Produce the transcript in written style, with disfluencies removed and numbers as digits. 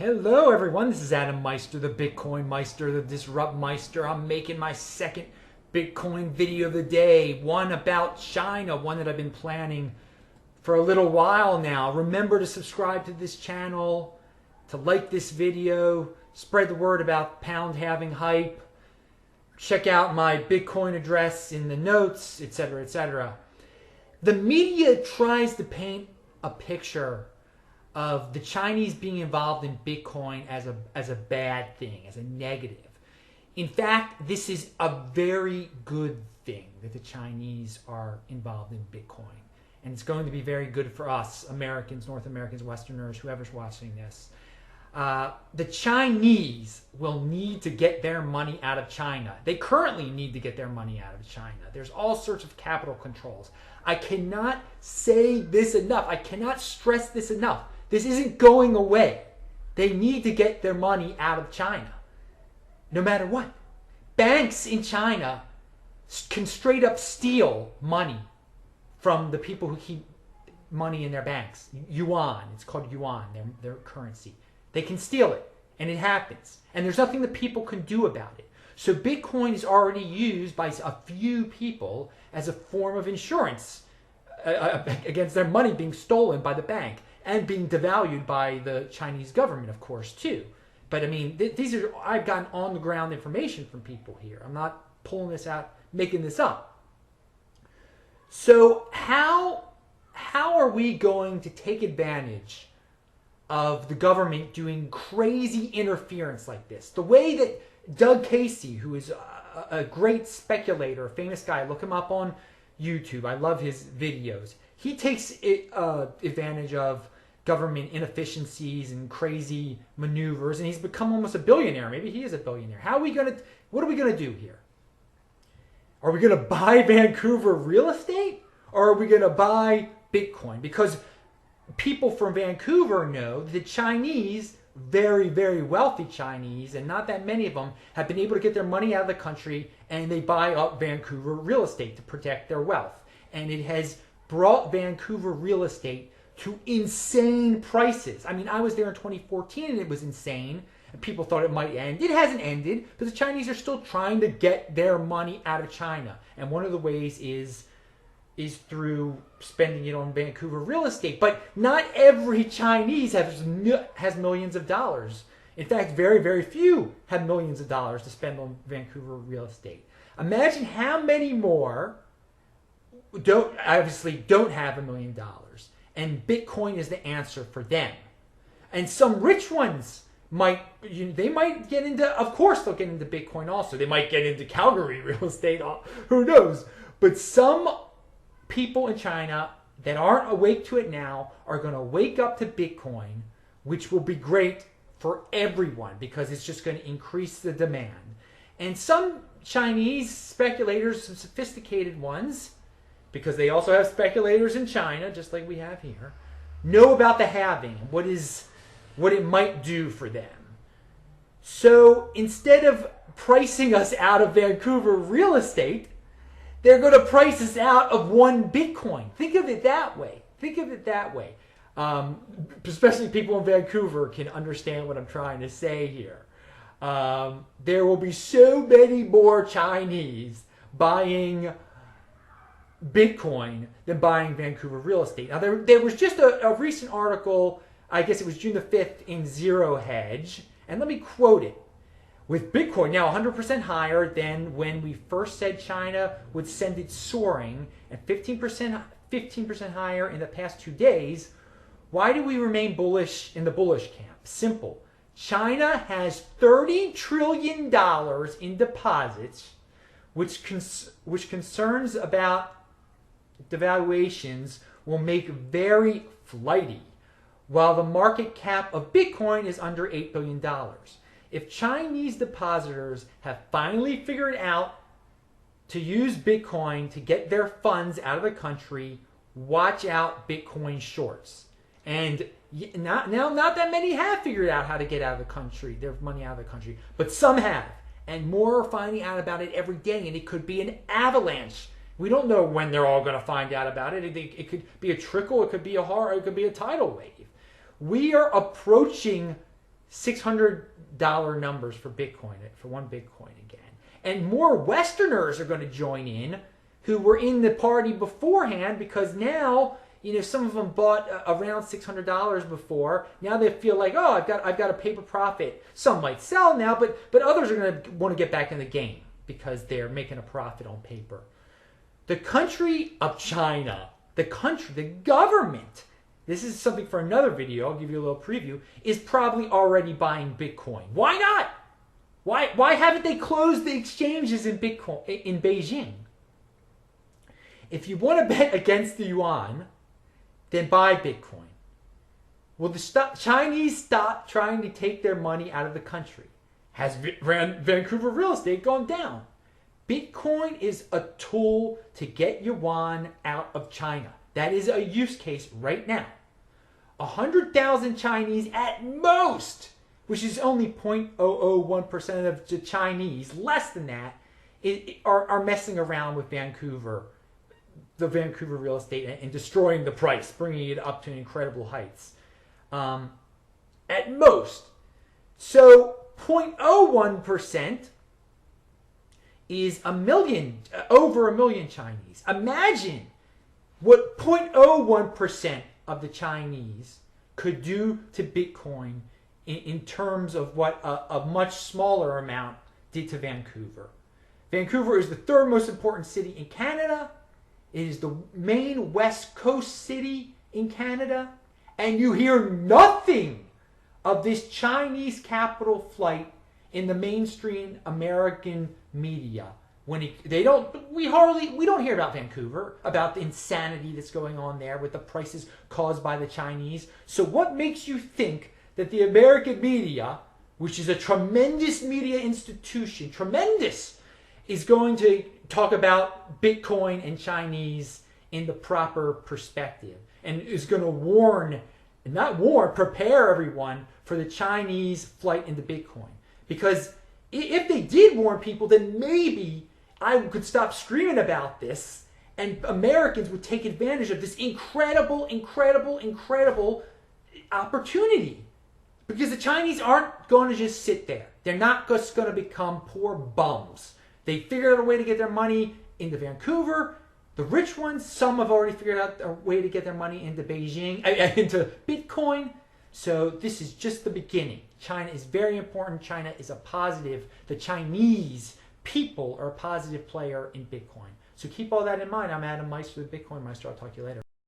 Hello everyone, this is Adam Meister, the Bitcoin Meister, the Disrupt Meister. I'm making my second Bitcoin video of the day, one about China, one that I've been planning for a little while now. Remember to subscribe to this channel, to like this video, spread the word about pound halving hype, check out my Bitcoin address in the notes, etc., etc. The media tries to paint a picture of the Chinese being involved in Bitcoin as a bad thing, as a negative. In fact, this is a very good thing that the Chinese are involved in Bitcoin. And it's going to be very good for us, Americans, North Americans, Westerners, whoever's watching this. The Chinese will need to get their money out of China. They currently need to get their money out of China. There's all sorts of capital controls. I cannot say this enough. I cannot stress this enough. This isn't going away. They need to get their money out of China, no matter what. Banks in China can straight up steal money from the people who keep money in their banks. Yuan, it's called Yuan, their currency. They can steal it, and it happens. And there's nothing that people can do about it. So Bitcoin is already used by a few people as a form of insurance against their money being stolen by the bank and being devalued by the Chinese government, of course, too. But I mean, I've gotten on the ground information from people here. I'm not pulling this out, making this up. So how are we going to take advantage of the government doing crazy interference like this? The way that Doug Casey, who is a great speculator, a famous guy, look him up on YouTube. I love his videos. He takes advantage of government inefficiencies and crazy maneuvers, and he's become almost a billionaire. Maybe he is a billionaire. What are we gonna do here? Are we gonna buy Vancouver real estate, or are we gonna buy Bitcoin? Because people from Vancouver know that the Chinese, very, very wealthy Chinese, and not that many of them, have been able to get their money out of the country, and they buy up Vancouver real estate to protect their wealth. And it has brought Vancouver real estate to insane prices. I mean, I was there in 2014 and it was insane, and people thought it might end. It hasn't ended, but the Chinese are still trying to get their money out of China. And one of the ways is through spending it on Vancouver real estate. But not every Chinese has millions of dollars. In fact, very, very few have millions of dollars to spend on Vancouver real estate. Imagine how many more don't have $1 million. And Bitcoin is the answer for them. And some rich ones might get into, of course they'll get into Bitcoin also. They might get into Calgary real estate, who knows. But some people in China that aren't awake to it now are going to wake up to Bitcoin, which will be great for everyone because it's just going to increase the demand. And some Chinese speculators, some sophisticated ones, because they also have speculators in China, just like we have here, know about the halving, what it might do for them. So instead of pricing us out of Vancouver real estate, they're going to price us out of one Bitcoin. Think of it that way. Especially people in Vancouver can understand what I'm trying to say here. There will be so many more Chinese buying Bitcoin than buying Vancouver real estate. Now, there was just a recent article, I guess it was June the 5th, in Zero Hedge, and let me quote it. With Bitcoin now 100% higher than when we first said China would send it soaring, and 15% higher in the past 2 days, why do we remain bullish in the bullish camp? Simple. China has $30 trillion in deposits, which concerns about devaluations will make very flighty, while the market cap of Bitcoin is under $8 billion. If Chinese depositors have finally figured out to use Bitcoin to get their funds out of the country, watch out Bitcoin shorts. And not that many have figured out how to get out of the country, their money out of the country, but some have. And more are finding out about it every day, and it could be an avalanche. We don't know when they're all going to find out about it. It could be a trickle, it could be a tidal wave. We are approaching $600 numbers for Bitcoin, for one Bitcoin again. And more Westerners are going to join in who were in the party beforehand, because now, some of them bought around $600 before. Now they feel like, oh, I've got a paper profit. Some might sell now, but others are going to want to get back in the game because they're making a profit on paper. The country of China, the government, this is something for another video, I'll give you a little preview, is probably already buying Bitcoin. Why not? Why haven't they closed the exchanges in Bitcoin in Beijing? If you want to bet against the yuan, then buy Bitcoin. Will the Chinese stop trying to take their money out of the country? Has Vancouver real estate gone down? Bitcoin is a tool to get yuan out of China. That is a use case right now. 100,000 Chinese at most, which is only 0.001% of the Chinese, less than that, are messing around with Vancouver, the Vancouver real estate, and destroying the price, bringing it up to incredible heights. At most. So 0.01% is over a million Chinese. Imagine what 0.01% of the Chinese could do to Bitcoin in terms of what a much smaller amount did to Vancouver. Vancouver is the third most important city in Canada. It is the main West Coast city in Canada. And you hear nothing of this Chinese capital flight in the mainstream American media. We don't hear about Vancouver, about the insanity that's going on there with the prices caused by the Chinese. So what makes you think that the American media, which is a tremendous media institution, is going to talk about Bitcoin and Chinese in the proper perspective, and is going to prepare everyone for the Chinese flight into Bitcoin? Because if they did warn people, then maybe I could stop screaming about this and Americans would take advantage of this incredible opportunity. Because the Chinese aren't going to just sit there. They're not just going to become poor bums. They figured out a way to get their money into Vancouver. The rich ones, some have already figured out a way to get their money into Beijing, into Bitcoin. So this is just the beginning. China is very important. China is a positive. The Chinese people are a positive player in Bitcoin. So keep all that in mind. I'm Adam Meister with Bitcoin Meister. I'll talk to you later.